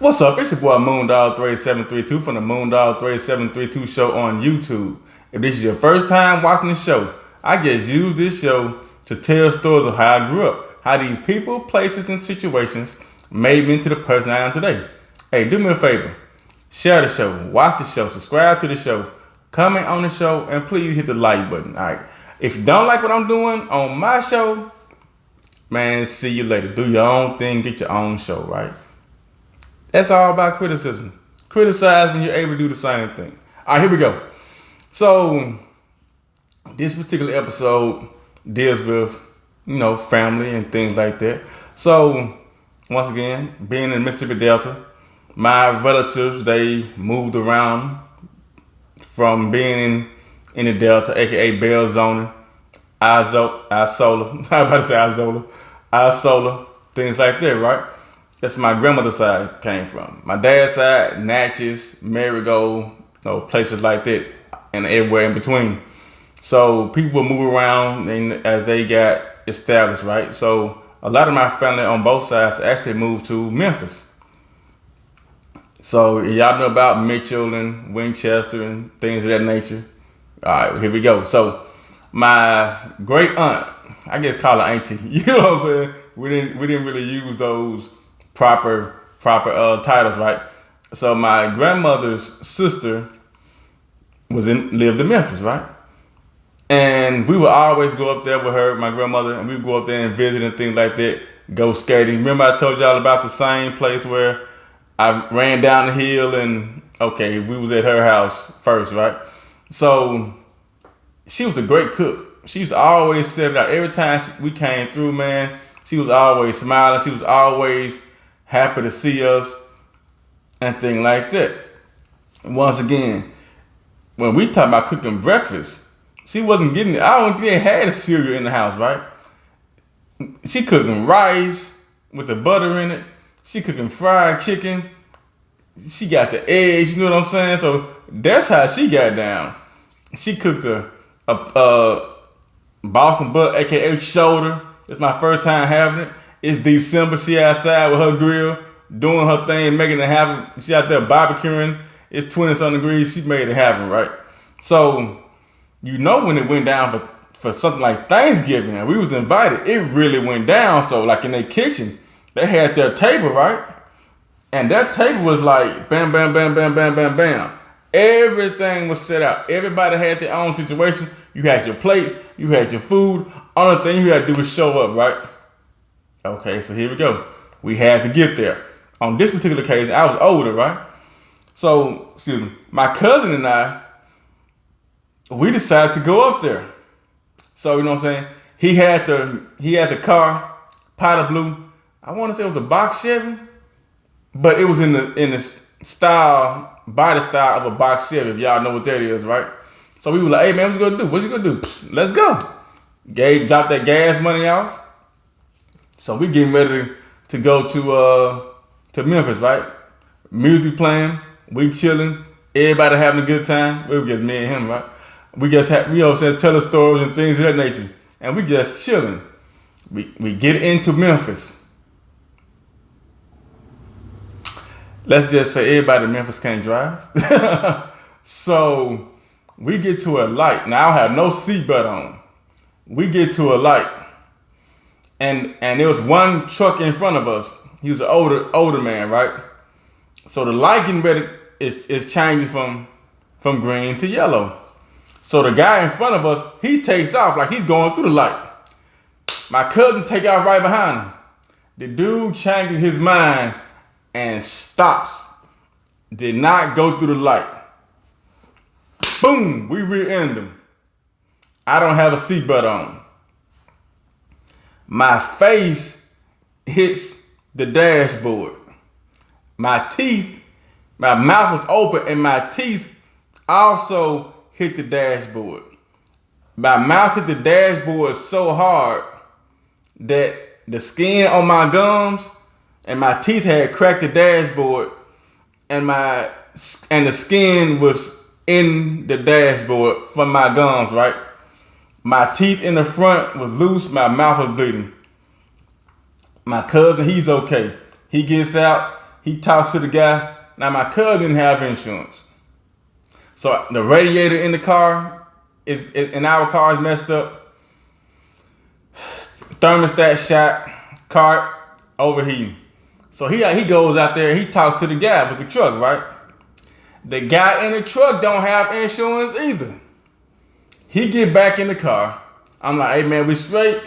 What's up? It's your boy MoonDog38732 from the MoonDog38732 show on YouTube. If this is your first time watching the show, I just use this show to tell stories of how I grew up, how these people, places, and situations made me into the person I am today. Hey, do me a favor. Share the show, watch the show, subscribe to the show, comment on the show, and please hit the like button. Alright. If you don't like what I'm doing on my show, man, see you later. Do your own thing, get your own show, right? That's all about criticism. Criticize when you're able to do the same thing. All right, here we go. So, this particular episode deals with, family and things like that. So, once again, being in the Mississippi Delta, my relatives, they moved around from being in the Delta, aka Bell Zoning, Isola, I about to say Isola, things like that, right? That's my grandmother's side came from. My dad's side, Natchez, Marigold, places like that, and everywhere in between. So people would move around as they got established, right? So a lot of my family on both sides actually moved to Memphis. So y'all know about Mitchell and Winchester and things of that nature. All right, here we go. So my great aunt, I guess call her auntie. You know what I'm saying? We didn't really use those proper titles, right? So my grandmother's sister lived in Memphis, right? And we would always go up there with her, my grandmother, and we would go up there and visit and things like that, go skating. Remember I told y'all about the same place where I ran down the hill and, we was at her house first, right? So she was a great cook. She used to always set it out. Every time we came through, man, she was always smiling. She was always happy to see us and things like that. Once again, when we talk about cooking breakfast, she wasn't getting it. I don't think they had a cereal in the house, right? She cooking rice with the butter in it. She cooking fried chicken. She got the eggs, you know what I'm saying? So that's how she got down. She cooked a Boston butt, aka shoulder. It's my first time having it. It's December. She outside with her grill, doing her thing, making it happen. She out there barbecuing. It's 20-something degrees. She made it happen, right? So, when it went down for something like Thanksgiving, and we was invited, it really went down. So, like in their kitchen, they had their table, right? And that table was like bam, bam, bam, bam, bam, bam, bam. Everything was set out. Everybody had their own situation. You had your plates. You had your food. Only thing you had to do was show up, right? Okay, so here we go. We had to get there. On this particular occasion, I was older, right? So, my cousin and I, we decided to go up there. So, you know what I'm saying? He had the car, powder blue. I want to say it was a box Chevy, but it was in the body style of a box Chevy, if y'all know what that is, right? So we were like, hey man, what you gonna do? What you gonna do? Let's go. Dropped that gas money off. So we getting ready to go to Memphis, right? Music playing, we chilling, everybody having a good time. It was just me and him, right? We just telling stories and things of that nature. And we just chilling. We get into Memphis. Let's just say everybody in Memphis can't drive. So we get to a light. Now I have no seatbelt on. We get to a light. And there was one truck in front of us. He was an older man, right? So the light getting ready is changing from green to yellow. So the guy in front of us, he takes off like he's going through the light. My cousin take off right behind him. The dude changes his mind and stops. Did not go through the light. Boom, we rear-ended him. I don't have a seatbelt on. My face hits the dashboard. My mouth was open and my teeth also hit the dashboard. My mouth hit the dashboard so hard that the skin on my gums and my teeth had cracked the dashboard, and the skin was in the dashboard from my gums, right? My teeth in the front was loose, my mouth was bleeding. My cousin, he's okay. He gets out, He talks to the guy. Now my cousin didn't have insurance. So the radiator in the car in our car is messed up. Thermostat shot, car overheating. So he goes out there and he talks to the guy with the truck, right? The guy in the truck don't have insurance either. He get back in the car. I'm like, hey man, we straight?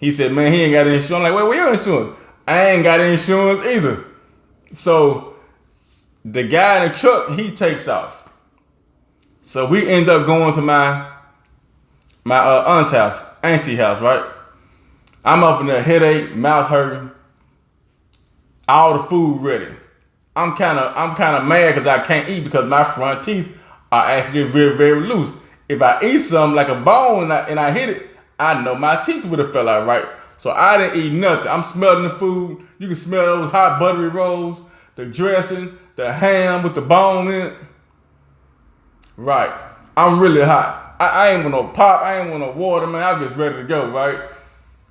He said, man, he ain't got insurance. I'm like, wait, where your insurance? I ain't got insurance either. So the guy in the truck, he takes off. So we end up going to my aunt's house, auntie house, right? I'm up in there, headache, mouth hurting, all the food ready. I'm kind of mad because I can't eat because my front teeth are actually very, very loose. If I eat something like a bone and I hit it, I know my teeth would have fell out, right? So I didn't eat nothing. I'm smelling the food. You can smell those hot buttery rolls, the dressing, the ham with the bone in it. Right. I'm really hot. I ain't want no pop. I ain't want no water, man. I'm just ready to go, right?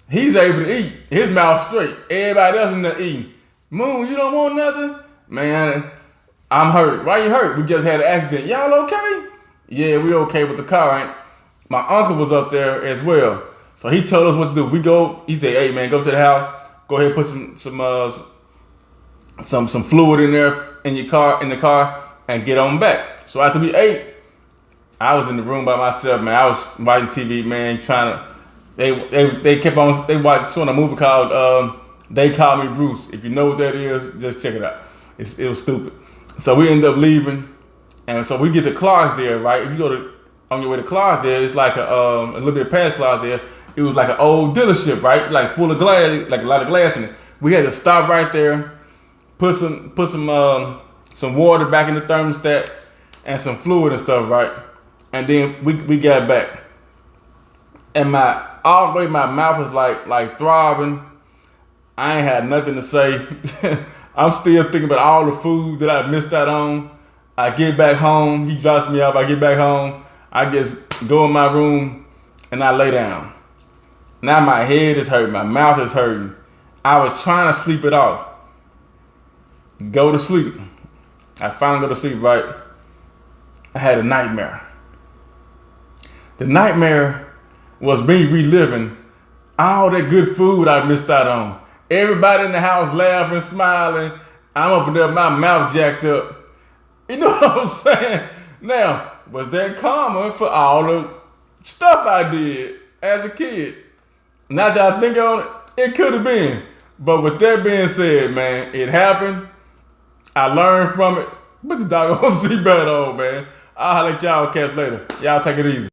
He's able to eat. His mouth straight. Everybody else in there eating. Moon, you don't want nothing? Man, I'm hurt. Why you hurt? We just had an accident. Y'all okay? Yeah, we okay with the car, ain't? My uncle was up there as well. So he told us what to do. We go, he said, hey man, go to the house, go ahead and put some fluid in there in the car and get on back. So after we ate, I was in the room by myself, man. I was watching TV, man, trying to they kept on they watched a movie called They Call Me Bruce. If you know what that is, just check it out. It was stupid. So we ended up leaving, and so we get to Clarksdale, right? If you go on your way to Clarksdale, it's like a little bit past Clarksdale. It was like an old dealership, right? Like full of glass, like a lot of glass in it. We had to stop right there, put some water back in the thermostat and some fluid and stuff, right? And then we got back, and all the way my mouth was like throbbing. I ain't had nothing to say. I'm still thinking about all the food that I missed out on. I get back home. He drops me off. I get back home. I just go in my room and I lay down. Now my head is hurting. My mouth is hurting. I was trying to sleep it off. Go to sleep. I finally go to sleep, right? I had a nightmare. The nightmare was me reliving all that good food I missed out on. Everybody in the house laughing, smiling. I'm up in there, my mouth jacked up. You know what I'm saying? Now, was that common for all the stuff I did as a kid? Not that I think on it, it could have been. But with that being said, man, it happened. I learned from it. But the dog gonna see better on, man. I'll holler at y'all cats later. Y'all take it easy.